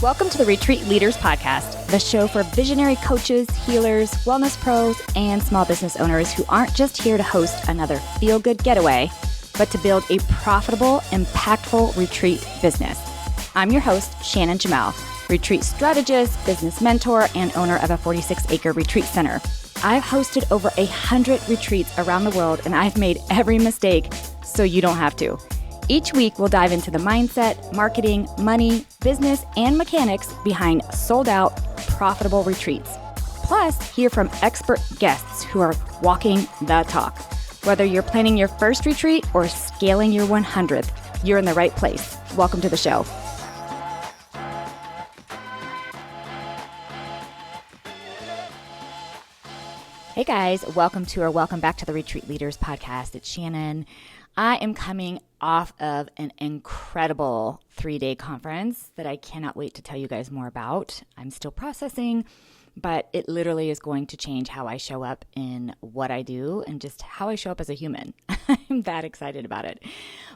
Welcome to the Retreat Leaders Podcast, the show for visionary coaches, healers, wellness pros, and small business owners who aren't just here to host another feel-good getaway, but to build a profitable, impactful retreat business. I'm your host, Shannon Jamail, retreat strategist, business mentor, and owner of a 46-acre retreat center. I've hosted over 100 retreats around the world, and I've made every mistake so you don't have to. Each week, we'll dive into the mindset, marketing, money, business, and mechanics behind sold-out, profitable retreats. Plus, hear from expert guests who are walking the talk. Whether you're planning your first retreat or scaling your 100th, you're in the right place. Welcome to the show. Hey guys, welcome back to the Retreat Leaders Podcast. It's Shannon. I am coming off of an incredible 3-day conference that I cannot wait to tell you guys more about. I'm still processing, but it literally is going to change how I show up in what I do and just how I show up as a human. I'm that excited about it.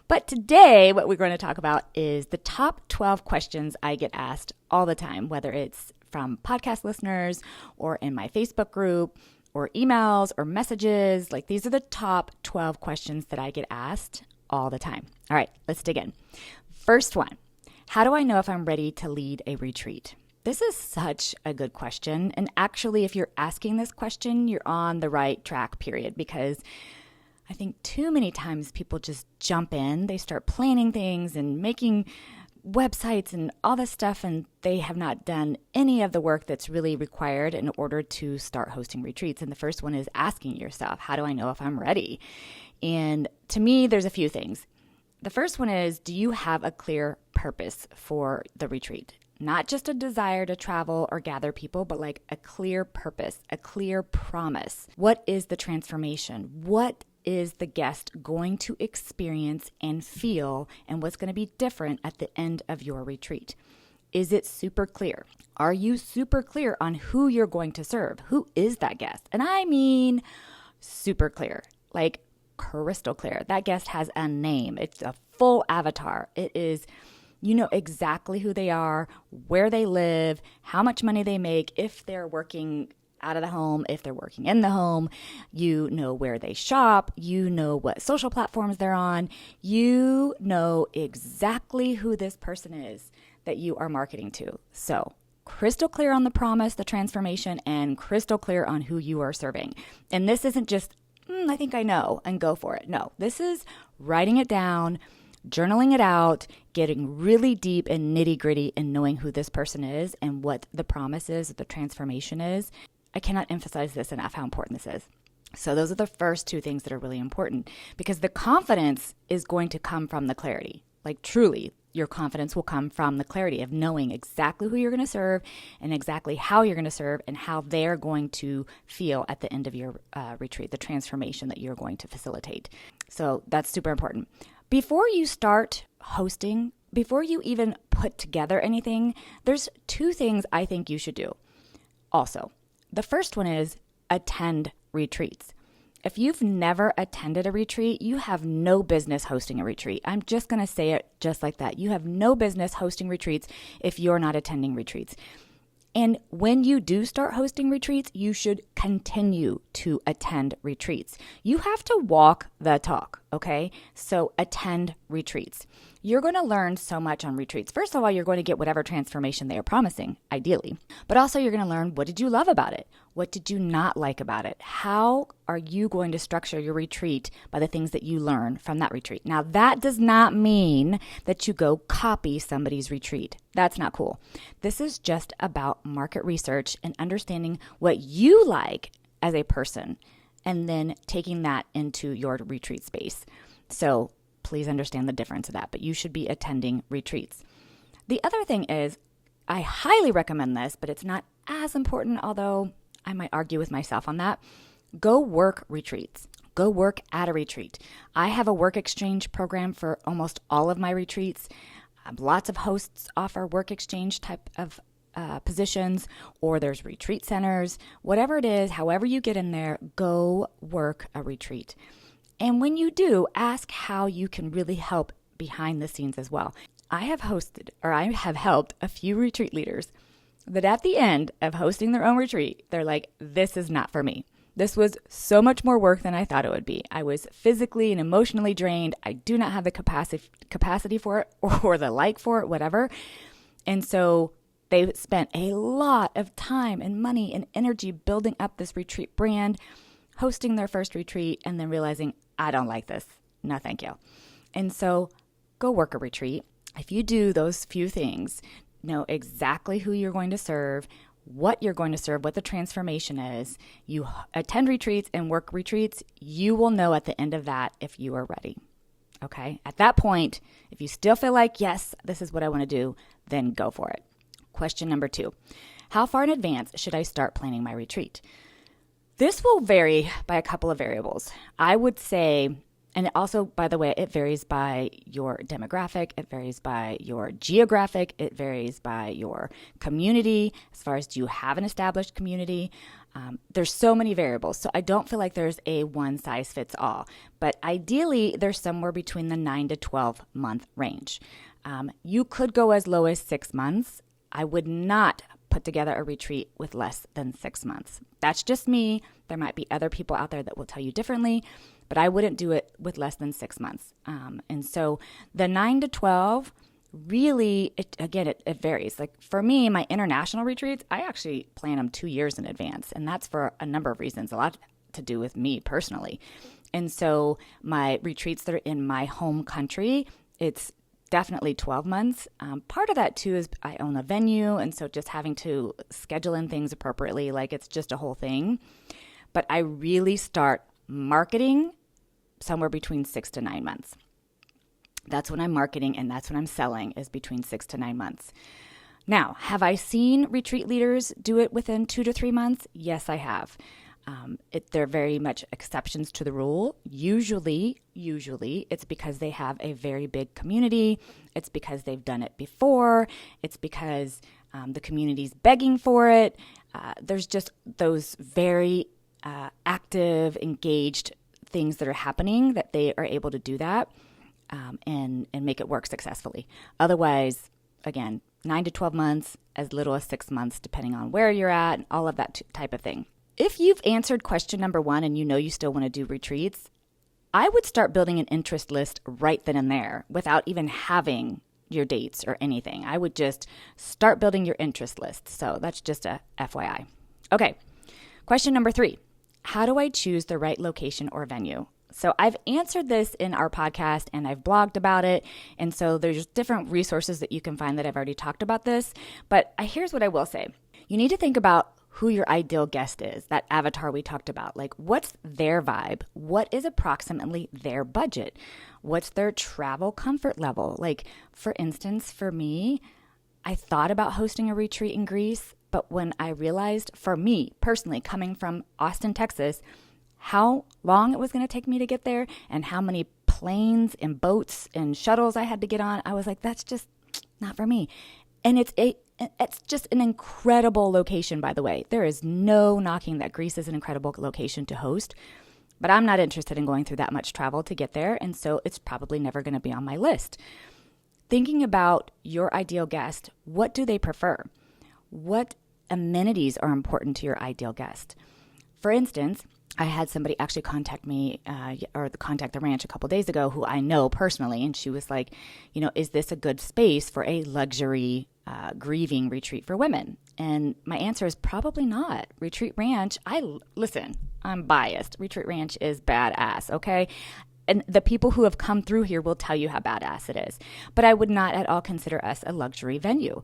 But today, what we're going to talk about is the top 12 questions I get asked all the time, whether it's from podcast listeners or in my Facebook group or emails or messages. Like, these are the top 12 questions that I get asked all the time. All right, let's dig in. First one, how do I know if I'm ready to lead a retreat? This is such a good question. And actually, if you're asking this question, you're on the right track, period, because I think too many times people just jump in, they start planning things and making websites and all this stuff, and they have not done any of the work that's really required in order to start hosting retreats. And the first one is asking yourself, how do I know if I'm ready? And to me, there's a few things. The first one is, do you have a clear purpose for the retreat? Not just a desire to travel or gather people, but like a clear purpose, a clear promise. What is the transformation? What is the guest going to experience and feel, and what's going to be different at the end of your retreat? Is it super clear? Are you super clear on who you're going to serve? Who is that guest? And I mean super clear, like crystal clear. That guest has a name. It's a full avatar. It is, you know exactly who they are, where they live, how much money they make, if they're working out of the home, if they're working in the home, you know where they shop, you know what social platforms they're on, you know exactly who this person is that you are marketing to. So crystal clear on the promise, the transformation, and crystal clear on who you are serving. And this isn't just, I think I know, and go for it. No, this is writing it down, journaling it out, getting really deep and nitty gritty and knowing who this person is and what the promise is, the transformation is. I cannot emphasize this enough, how important this is. So those are the first two things that are really important, because the confidence is going to come from the clarity. Like, truly, your confidence will come from the clarity of knowing exactly who you're going to serve and exactly how you're going to serve and how they're going to feel at the end of your retreat, the transformation that you're going to facilitate. So that's super important. Before you start hosting, before you even put together anything, there's two things I think you should do. Also, the first one is attend retreats. If you've never attended a retreat, you have no business hosting a retreat. I'm just going to say it just like that. You have no business hosting retreats if you're not attending retreats. And when you do start hosting retreats, you should continue to attend retreats. You have to walk the talk, okay? So attend retreats. You're going to learn so much on retreats. First of all, you're going to get whatever transformation they are promising, ideally. But also you're going to learn, what did you love about it? What did you not like about it? How are you going to structure your retreat by the things that you learn from that retreat? Now, that does not mean that you go copy somebody's retreat. That's not cool. This is just about market research and understanding what you like as a person and then taking that into your retreat space. So please understand the difference of that, but you should be attending retreats. The other thing is, I highly recommend this, but it's not as important, although I might argue with myself on that. Go work retreats. Go work at a retreat. I have a work exchange program for almost all of my retreats. Lots of hosts offer work exchange type of positions, or there's retreat centers. Whatever it is, however you get in there, go work a retreat. And when you do, ask how you can really help behind the scenes as well. I have helped a few retreat leaders that at the end of hosting their own retreat, they're like, this is not for me. This was so much more work than I thought it would be. I was physically and emotionally drained. I do not have the capacity for it or the like for it, whatever. And so they spent a lot of time and money and energy building up this retreat brand, hosting their first retreat, and then realizing, I don't like this. No, thank you. And so go work a retreat. If you do those few things, know exactly who you're going to serve, what you're going to serve, what the transformation is, you attend retreats and work retreats, you will know at the end of that if you are ready. Okay? At that point, if you still feel like, yes, this is what I want to do, then go for it. Question number 2, how far in advance should I start planning my retreat? This will vary by a couple of variables. I would say, and also, by the way, it varies by your demographic, it varies by your geographic, it varies by your community, as far as do you have an established community. There's so many variables, so I don't feel like there's a one size fits all. But ideally, there's somewhere between the 9 to 12 month range. You could go as low as 6 months. I would not put together a retreat with less than 6 months. That's just me. There might be other people out there that will tell you differently, but I wouldn't do it with less than 6 months. And so the 9 to 12, really, it varies. Like for me, my international retreats, I actually plan them 2 years in advance. And that's for a number of reasons, a lot to do with me personally. And so my retreats that are in my home country, it's definitely 12 months. Part of that too is I own a venue, and so just having to schedule in things appropriately, like it's just a whole thing. But I really start marketing somewhere between 6 to 9 months. That's when I'm marketing and that's when I'm selling, is between 6 to 9 months. Now, have I seen retreat leaders do it within 2 to 3 months? Yes, I have. They're very much exceptions to the rule. Usually it's because they have a very big community. It's because they've done it before. It's because the community's begging for it. There's just those very active, engaged things that are happening that they are able to do that and make it work successfully. Otherwise, again, 9 to 12 months, as little as 6 months, depending on where you're at, and all of that type of thing. If you've answered question number 1 and you know you still want to do retreats, I would start building an interest list right then and there without even having your dates or anything. I would just start building your interest list. So that's just a FYI. Okay, question number 3. How do I choose the right location or venue? So I've answered this in our podcast and I've blogged about it. And so there's different resources that you can find that I've already talked about this. But here's what I will say. You need to think about who your ideal guest is, that avatar we talked about. Like, what's their vibe? What is approximately their budget? What's their travel comfort level? Like, for instance, for me, I thought about hosting a retreat in Greece, but when I realized, for me personally, coming from Austin, Texas, how long it was going to take me to get there and how many planes and boats and shuttles I had to get on, I was like, that's just not for me. And it's just an incredible location, by the way. There is no knocking that Greece is an incredible location to host, but I'm not interested in going through that much travel to get there, and so it's probably never going to be on my list. Thinking about your ideal guest, what do they prefer? What amenities are important to your ideal guest? For instance, I had somebody actually contact me or contact the ranch a couple days ago who I know personally, and she was like, is this a good space for a luxury grieving retreat for women? And my answer is probably not. Retreat Ranch, I'm biased. Retreat Ranch is badass, okay? And the people who have come through here will tell you how badass it is. But I would not at all consider us a luxury venue.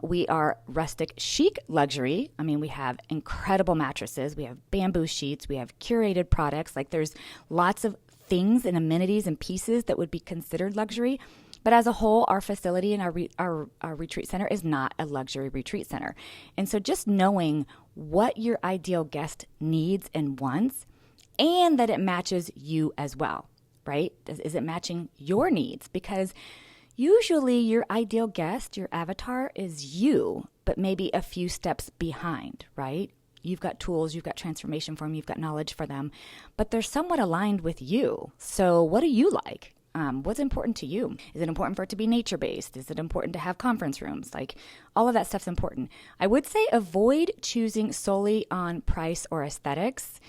We are rustic chic luxury. I mean, we have incredible mattresses. We have bamboo sheets. We have curated products. Like, there's lots of things and amenities and pieces that would be considered luxury. But as a whole, our facility and our retreat center is not a luxury retreat center. And so just knowing what your ideal guest needs and wants, and that it matches you as well, right? Is it matching your needs? Because usually your ideal guest, your avatar, is you, but maybe a few steps behind, right? You've got tools, you've got transformation for them, you've got knowledge for them, but they're somewhat aligned with you. So what do you like? What's important to you? Is it important for it to be nature-based? Is it important to have conference rooms? Like, all of that stuff's important. I would say avoid choosing solely on price or aesthetics.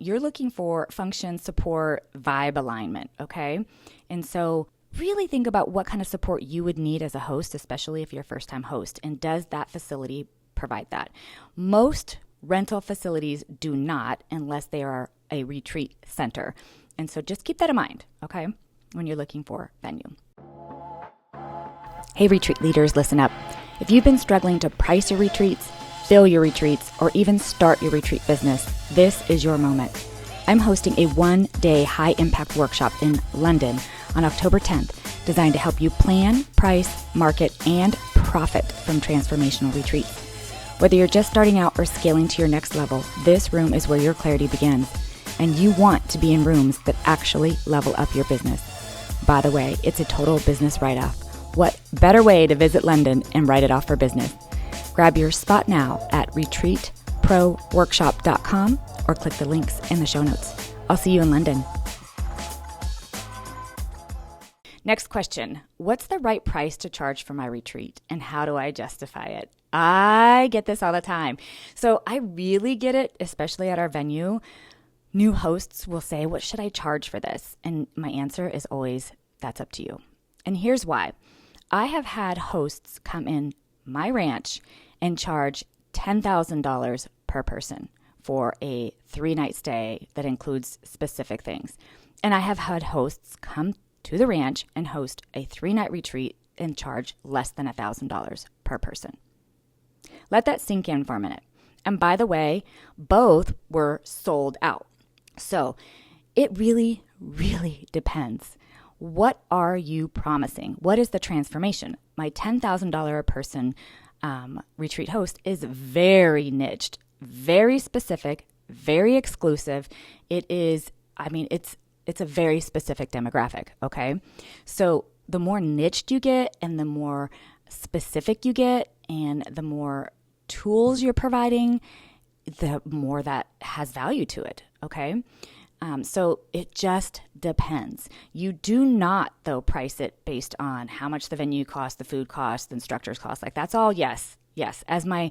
You're looking for function, support, vibe alignment, okay? And so really think about what kind of support you would need as a host, especially if you're a first-time host, and does that facility provide that? Most rental facilities do not, unless they are a retreat center. And so just keep that in mind, okay, when you're looking for venue. Hey, retreat leaders, listen up. If you've been struggling to price your retreats, fill your retreats, or even start your retreat business, this is your moment. I'm hosting a one-day high-impact workshop in London on October 10th, designed to help you plan, price, market, and profit from transformational retreats. Whether you're just starting out or scaling to your next level, this room is where your clarity begins. And you want to be in rooms that actually level up your business. By the way, it's a total business write-off. What better way to visit London and write it off for business? Grab your spot now at retreatproworkshop.com or click the links in the show notes. I'll see you in London. Next question. What's the right price to charge for my retreat, and how do I justify it? I get this all the time. So I really get it, especially at our venue. New hosts will say, what should I charge for this? And my answer is always, that's up to you. And here's why. I have had hosts come in my ranch and charge $10,000 per person for a 3-night stay that includes specific things. And I have had hosts come to the ranch and host a 3-night retreat and charge less than $1,000 per person. Let that sink in for a minute. And by the way, both were sold out. So it really, really depends. What are you promising? What is the transformation? My $10,000 a person retreat host is very niched, very specific, very exclusive. It's a very specific demographic, okay? So the more niched you get and the more specific you get and the more tools you're providing, the more that has value to it, okay? So it just depends. You do not, though, price it based on how much the venue costs, the food costs, the instructors cost. Like, that's all yes. As my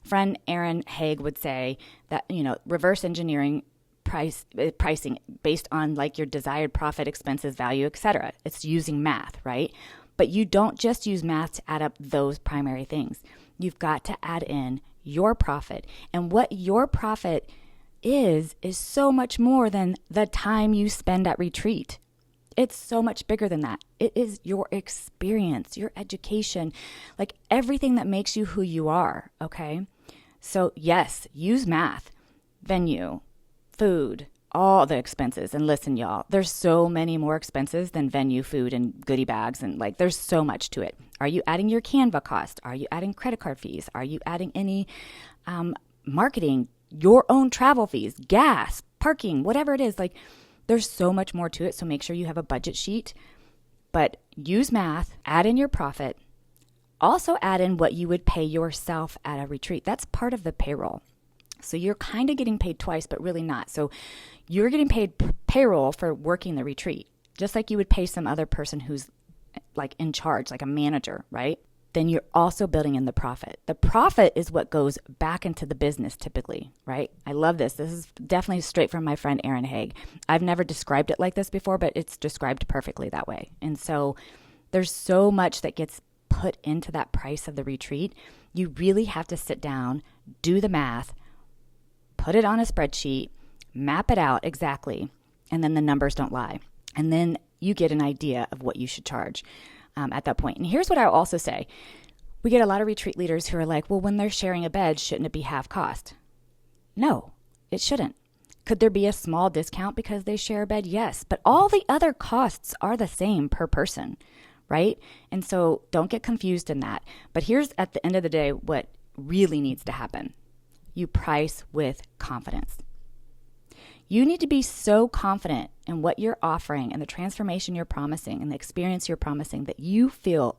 friend Aaron Haig would say, that, reverse engineering pricing based on like your desired profit, expenses, value, etc. It's using math, right? But you don't just use math to add up those primary things. You've got to add in your profit. And what your profit is so much more than the time you spend at retreat. It's so much bigger than that. It is your experience, your education, like everything that makes you who you are, okay? So yes, use math, venue, food, all the expenses. And listen, y'all, there's so many more expenses than venue, food, and goodie bags. And like, there's so much to it. Are you adding your Canva cost? Are you adding credit card fees? Are you adding any marketing, your own travel fees, gas, parking, whatever it is? Like, there's so much more to it. So make sure you have a budget sheet, but use math, add in your profit, also add in what you would pay yourself at a retreat. That's part of the payroll. So you're kind of getting paid twice, but really not. So you're getting paid payroll for working the retreat, just like you would pay some other person who's like in charge, like a manager, right? Then you're also building in the profit. The profit is what goes back into the business typically, right? I love this. This is definitely straight from my friend Aaron Haig. I've never described it like this before, but it's described perfectly that way. And so there's so much that gets put into that price of the retreat. You really have to sit down, do the math, put it on a spreadsheet, map it out exactly, and then the numbers don't lie. And then you get an idea of what you should charge at that point. And here's what I'll also say. We get a lot of retreat leaders who are like, well, when they're sharing a bed, shouldn't it be half cost? No, it shouldn't. Could there be a small discount because they share a bed? Yes, but all the other costs are the same per person, right? And so don't get confused in that. But here's at the end of the day what really needs to happen. You price with confidence. You need to be so confident in what you're offering and the transformation you're promising and the experience you're promising that you feel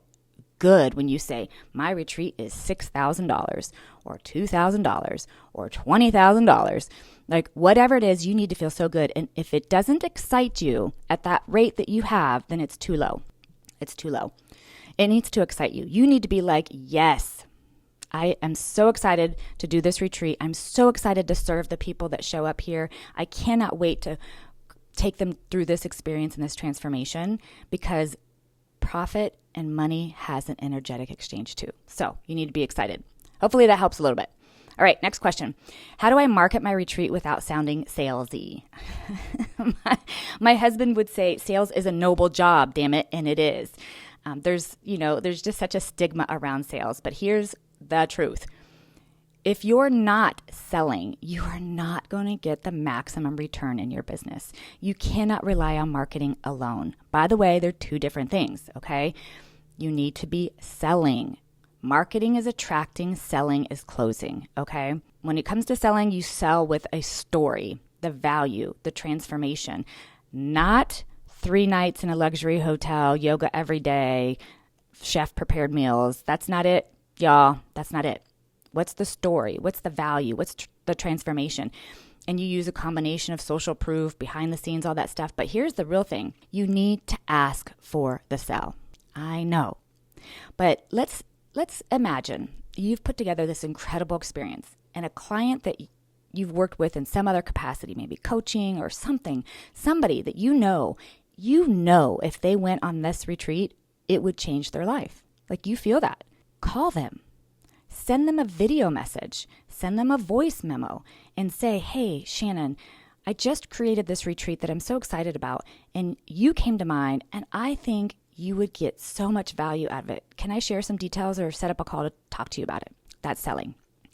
good when you say, my retreat is $6,000 or $2,000 or $20,000. Like whatever it is, you need to feel so good. And if it doesn't excite you at that rate that you have, then it's too low. It's too low. It needs to excite you. You need to be like, yes, I am so excited to do this retreat. I'm so excited to serve the people that show up here. I cannot wait to take them through this experience and this transformation, because profit and money has an energetic exchange too. So you need to be excited. Hopefully that helps a little bit. All right, next question. How do I market my retreat without sounding salesy? My husband would say sales is a noble job, damn it, and it is. There's just such a stigma around sales, but here's the truth. If you're not selling, you are not going to get the maximum return in your business. You cannot rely on marketing alone. By the way, they're two different things, okay? You need to be selling. Marketing is attracting, selling is closing, okay? When it comes to selling, you sell with a story, the value, the transformation, not 3 nights in a luxury hotel, yoga every day, chef prepared meals. That's not it, y'all. That's not it. What's the story? What's the value? What's the transformation? And you use a combination of social proof, behind the scenes, all that stuff. But here's the real thing. You need to ask for the sell. I know. But let's imagine you've put together this incredible experience, and a client that you've worked with in some other capacity, maybe coaching or something, somebody that you know if they went on this retreat, it would change their life. Like you feel that. Call them. Send them a video message, send them a voice memo, and say, hey, Shannon, I just created this retreat that I'm so excited about, and you came to mind, and I think you would get so much value out of it. Can I share some details or set up a call to talk to you about it? That's selling.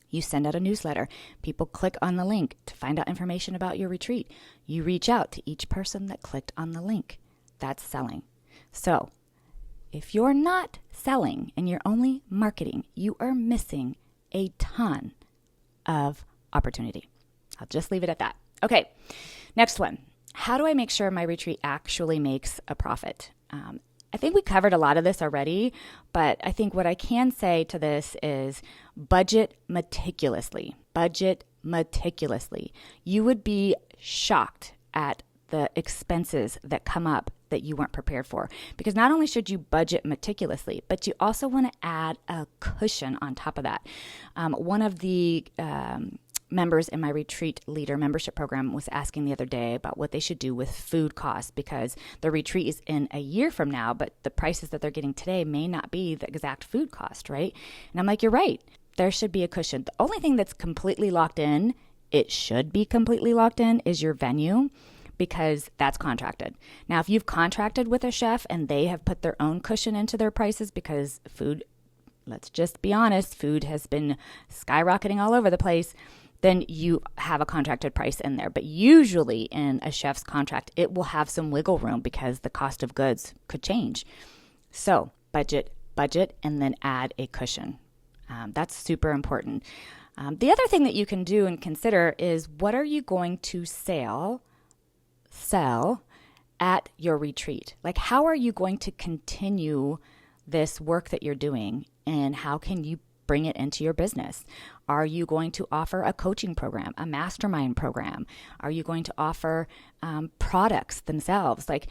You send out a newsletter. People click on the link to find out information about your retreat. You reach out to each person that clicked on the link. That's selling. So, if you're not selling and you're only marketing, you are missing a ton of opportunity. I'll just leave it at that. Okay, next one. How do I make sure my retreat actually makes a profit? I think we covered a lot of this already, but I think what I can say to this is budget meticulously. Budget meticulously. You would be shocked at the expenses that come up that you weren't prepared for. Because not only should you budget meticulously, but you also want to add a cushion on top of that. One of the members in my retreat leader membership program was asking the other day about what they should do with food costs, because the retreat is in a year from now, but the prices that they're getting today may not be the exact food cost, right? And I'm like, you're right. There should be a cushion. The only thing that's completely locked in, it should be completely locked in, is your venue, because that's contracted. Now, if you've contracted with a chef and they have put their own cushion into their prices because food, let's just be honest, food has been skyrocketing all over the place, then you have a contracted price in there. But usually in a chef's contract, it will have some wiggle room because the cost of goods could change. So budget, and then add a cushion. That's super important. The other thing that you can do and consider is, what are you going to sell at your retreat? Like, how are you going to continue this work that you're doing, and how can you bring it into your business? Are you going to offer a coaching program, a mastermind program? Are you going to offer products themselves? Like,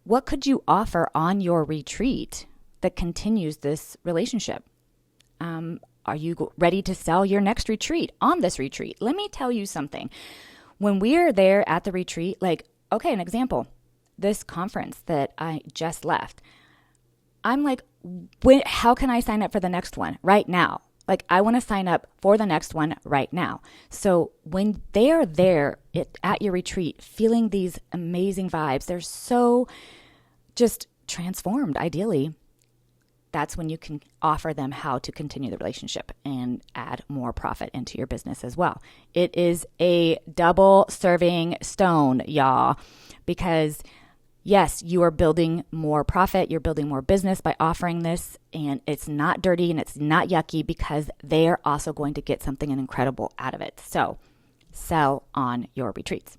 what could you offer on your retreat that continues this relationship? Are you ready to sell your next retreat on this retreat? Let me tell you something. When we are there at the retreat, like, okay, an example, this conference that I just left, I'm like, how can I sign up for the next one right now? Like, I want to sign up for the next one right now. So when they are there at your retreat, feeling these amazing vibes, they're so just transformed, ideally. That's when you can offer them how to continue the relationship and add more profit into your business as well. It is a double serving stone, y'all, because yes, you are building more profit, you're building more business by offering this, and it's not dirty and it's not yucky, because they are also going to get something incredible out of it. So sell on your retreats.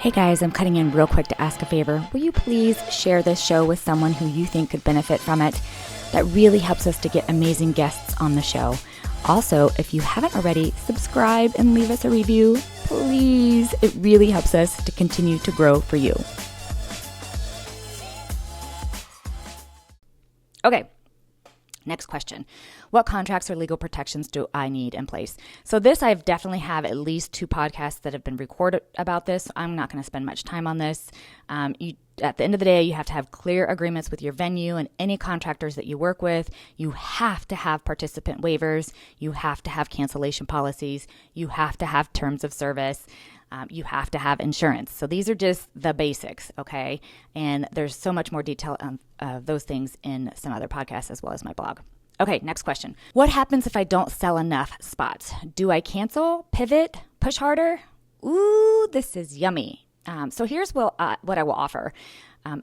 Hey guys, I'm cutting in real quick to ask a favor. Will you please share this show with someone who you think could benefit from it? That really helps us to get amazing guests on the show. Also, if you haven't already, subscribe and leave us a review, please. It really helps us to continue to grow for you. Okay. Next question. What contracts or legal protections do I need in place? So this, I've definitely have at least 2 podcasts that have been recorded about this. I'm not going to spend much time on this. At the end of the day, you have to have clear agreements with your venue and any contractors that you work with. You have to have participant waivers. You have to have cancellation policies. You have to have terms of service. You have to have insurance. So these are just the basics, okay? And there's so much more detail on those things in some other podcasts as well as my blog. Okay, next question. What happens if I don't sell enough spots? Do I cancel, pivot, push harder? Ooh, this is yummy. So here's what I will offer.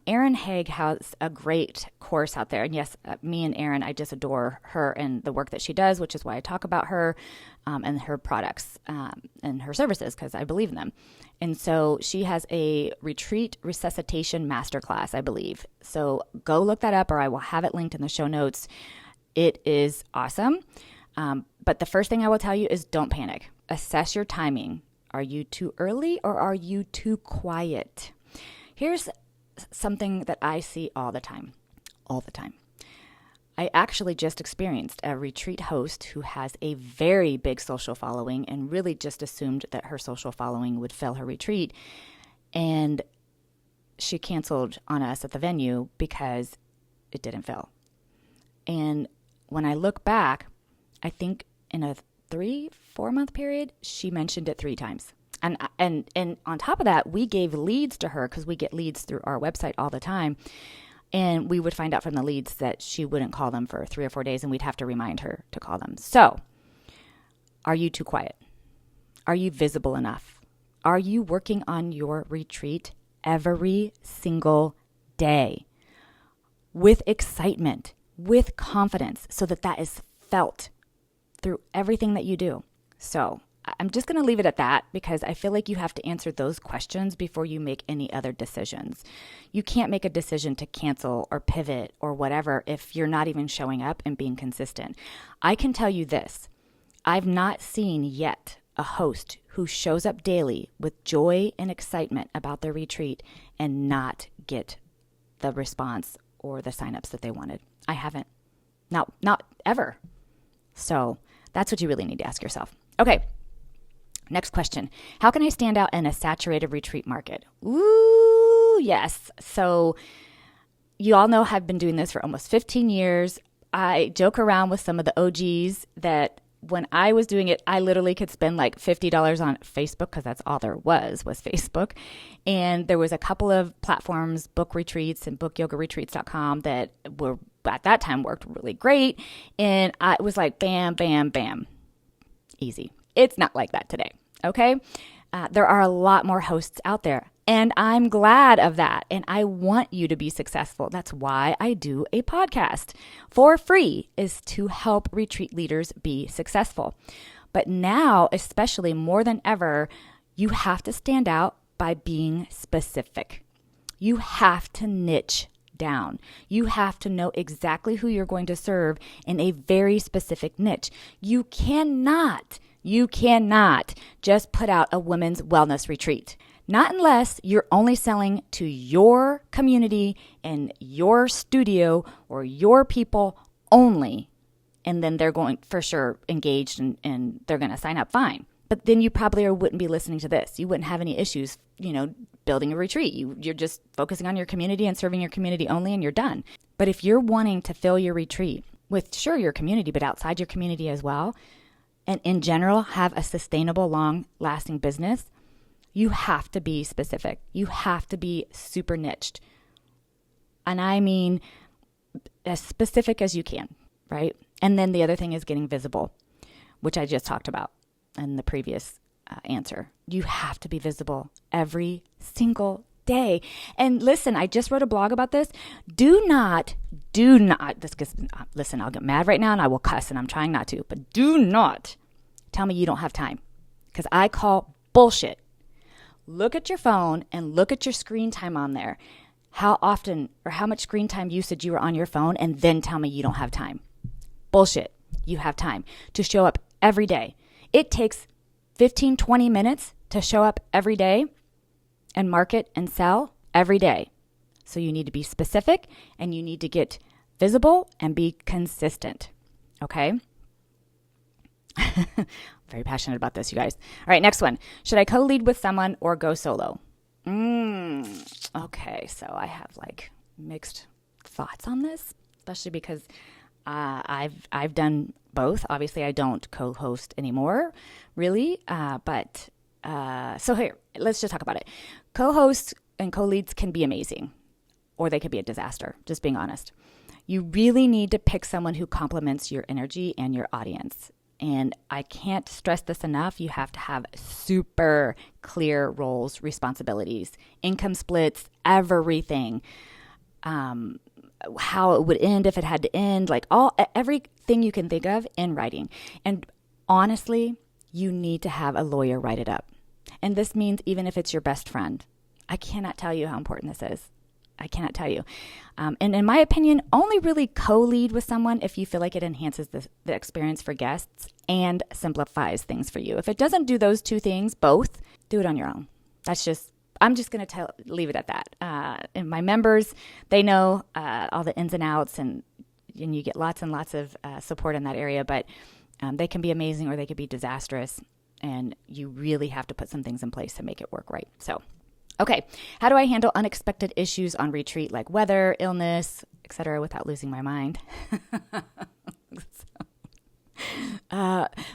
Erin Haig has a great course out there. And yes, me and Erin, I just adore her and the work that she does, which is why I talk about her and her products and her services, because I believe in them. And so she has a retreat resuscitation masterclass, I believe. So go look that up, or I will have it linked in the show notes. It is awesome. But the first thing I will tell you is don't panic. Assess your timing. Are you too early or are you too quiet? Here's something that I see all the time. I actually just experienced a retreat host who has a very big social following and really just assumed that her social following would fill her retreat. And she canceled on us at the venue because it didn't fill. And when I look back, I think in a 3-4 month period, she mentioned it 3 times. And on top of that, we gave leads to her because we get leads through our website all the time. And we would find out from the leads that she wouldn't call them for 3 or 4 days, and we'd have to remind her to call them. So, are you too quiet? Are you visible enough? Are you working on your retreat every single day with excitement, with confidence, so that is felt through everything that you do? So, I'm just going to leave it at that because I feel like you have to answer those questions before you make any other decisions. You can't make a decision to cancel or pivot or whatever if you're not even showing up and being consistent. I can tell you this. I've not seen yet a host who shows up daily with joy and excitement about their retreat and not get the response or the signups that they wanted. I haven't. Not ever. So that's what you really need to ask yourself. Okay. Next question. How can I stand out in a saturated retreat market? Ooh, yes. So you all know I've been doing this for almost 15 years. I joke around with some of the OGs that when I was doing it, I literally could spend like $50 on Facebook because that's all there was Facebook. And there was a couple of platforms, Book Retreats and bookyogaretreats.com, that were at that time worked really great. And it was like bam, bam, bam. Easy. It's not like that today. Okay. There are a lot more hosts out there, and I'm glad of that. And I want you to be successful. That's why I do a podcast for free, is to help retreat leaders be successful. But now, especially more than ever, you have to stand out by being specific. You have to niche down. You have to know exactly who you're going to serve in a very specific niche. You cannot just put out a women's wellness retreat. Not unless you're only selling to your community and your studio or your people only. And then they're going for sure engaged and they're going to sign up fine. But then you probably wouldn't be listening to this. You wouldn't have any issues, building a retreat. You're just focusing on your community and serving your community only, and you're done. But if you're wanting to fill your retreat with, sure, your community, but outside your community as well, and in general have a sustainable, long-lasting business, you have to be specific. You have to be super niched. And I mean as specific as you can, right? And then the other thing is getting visible, which I just talked about in the previous answer. You have to be visible every single day. And listen, I just wrote a blog about this. Do not, listen, I'll get mad right now and I will cuss, and I'm trying not to, but do not tell me you don't have time, because I call bullshit. Look at your phone and look at your screen time on there. How often or how much screen time usage you were on your phone, and then tell me you don't have time. Bullshit. You have time to show up every day. It takes 15, 20 minutes to show up every day and market and sell every day. So you need to be specific and you need to get visible and be consistent. Okay? Very passionate about this, you guys. All right, next one. Should I co-lead with someone or go solo? Okay, so I have like mixed thoughts on this, especially because I've done both. Obviously, I don't co-host anymore, really. So here, let's just talk about it. Co-hosts and co-leads can be amazing, or they could be a disaster, just being honest. You really need to pick someone who complements your energy and your audience. And I can't stress this enough. You have to have super clear roles, responsibilities, income splits, everything. How it would end if it had to end, like everything you can think of in writing. And honestly, you need to have a lawyer write it up. And this means even if it's your best friend. I cannot tell you how important this is. I cannot tell you. And in my opinion, only really co-lead with someone if you feel like it enhances the experience for guests and simplifies things for you. If it doesn't do those two things, both, do it on your own. I'm just going to leave it at that. And my members, they know all the ins and outs, and you get lots and lots of support in that area, but they can be amazing or they could be disastrous, and you really have to put some things in place to make it work right. So, okay, how do I handle unexpected issues on retreat, like weather, illness, etc., without losing my mind?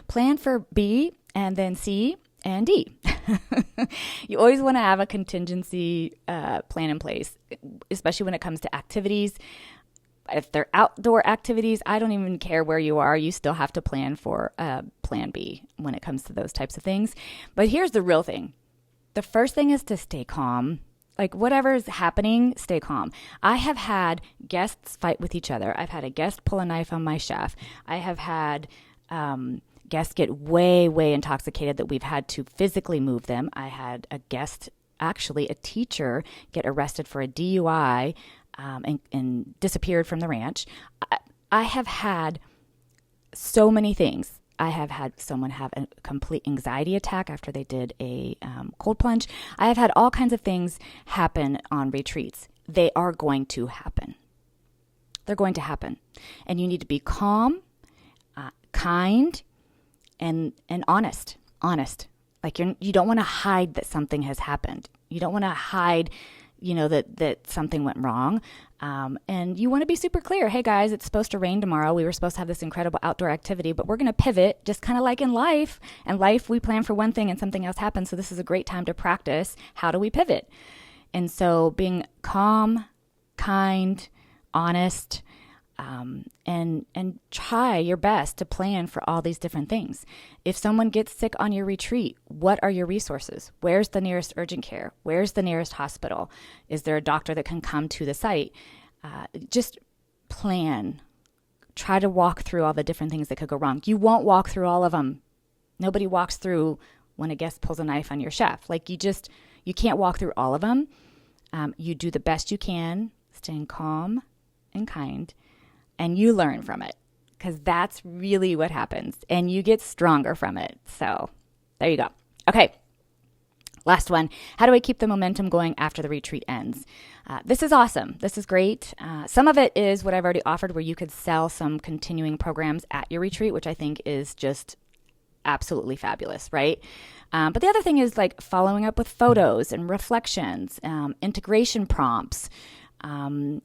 Plan for B and then C and D. You always want to have a contingency plan in place, especially when it comes to activities. If they're outdoor activities, I don't even care where you are. You still have to plan for plan B when it comes to those types of things. But here's the real thing. The first thing is to stay calm. Like whatever is happening, stay calm. I have had guests fight with each other. I've had a guest pull a knife on my chef. I have had guests get way, way intoxicated that we've had to physically move them. I had a guest, actually a teacher, get arrested for a DUI and disappeared from the ranch. I have had so many things. I have had someone have a complete anxiety attack after they did a cold plunge. I have had all kinds of things happen on retreats. They are going to happen. They're going to happen. And you need to be calm, kind, and honest. Like you don't want to hide that something has happened. You don't want to hide, that something went wrong. And you want to be super clear. Hey guys, it's supposed to rain tomorrow. We were supposed to have this incredible outdoor activity, but we're going to pivot, just kind of like in life. In life, we plan for one thing and something else happens. So this is a great time to practice. How do we pivot? And so being calm, kind, honest, and try your best to plan for all these different things. If someone gets sick on your retreat, what are your resources? Where's the nearest urgent care? Where's the nearest hospital? Is there a doctor that can come to the site? Just plan. Try to walk through all the different things that could go wrong. You won't walk through all of them. Nobody walks through when a guest pulls a knife on your chef. Like you can't walk through all of them. You do the best you can, staying calm and kind, and you learn from it, because that's really what happens, and you get stronger from it. So there you go. Okay, last one. How do I keep the momentum going after the retreat ends? This is awesome. This is great. Some of it is what I've already offered, where you could sell some continuing programs at your retreat, which I think is just absolutely fabulous, right? But the other thing is like following up with photos and reflections, integration prompts,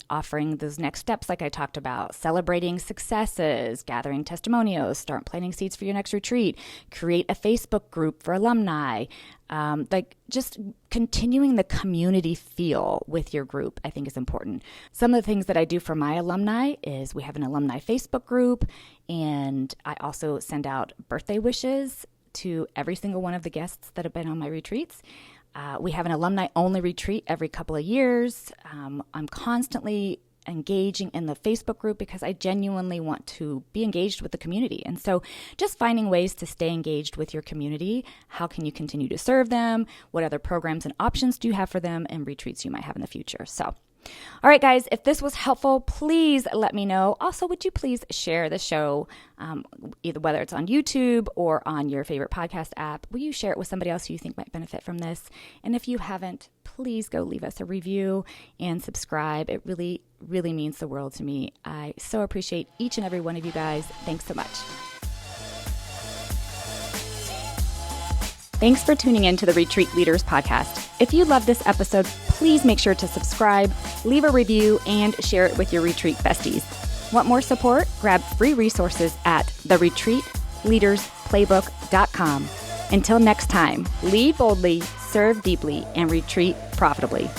offering those next steps like I talked about, celebrating successes, gathering testimonials, start planting seeds for your next retreat, create a Facebook group for alumni, like just continuing the community feel with your group, I think is important. Some of the things that I do for my alumni is we have an alumni Facebook group, and I also send out birthday wishes to every single one of the guests that have been on my retreats. We have an alumni-only retreat every couple of years. I'm constantly engaging in the Facebook group because I genuinely want to be engaged with the community. And so just finding ways to stay engaged with your community. How can you continue to serve them? What other programs and options do you have for them, and retreats you might have in the future? So, all right, guys, if this was helpful, please let me know. Also, would you please share the show, either whether it's on YouTube or on your favorite podcast app? Will you share it with somebody else who you think might benefit from this? And if you haven't, please go leave us a review and subscribe. It really, really means the world to me. I so appreciate each and every one of you guys. Thanks so much. Thanks for tuning in to the Retreat Leaders Podcast. If you love this episode, please make sure to subscribe, leave a review, and share it with your retreat besties. Want more support? Grab free resources at theretreatleadersplaybook.com. Until next time, lead boldly, serve deeply, and retreat profitably.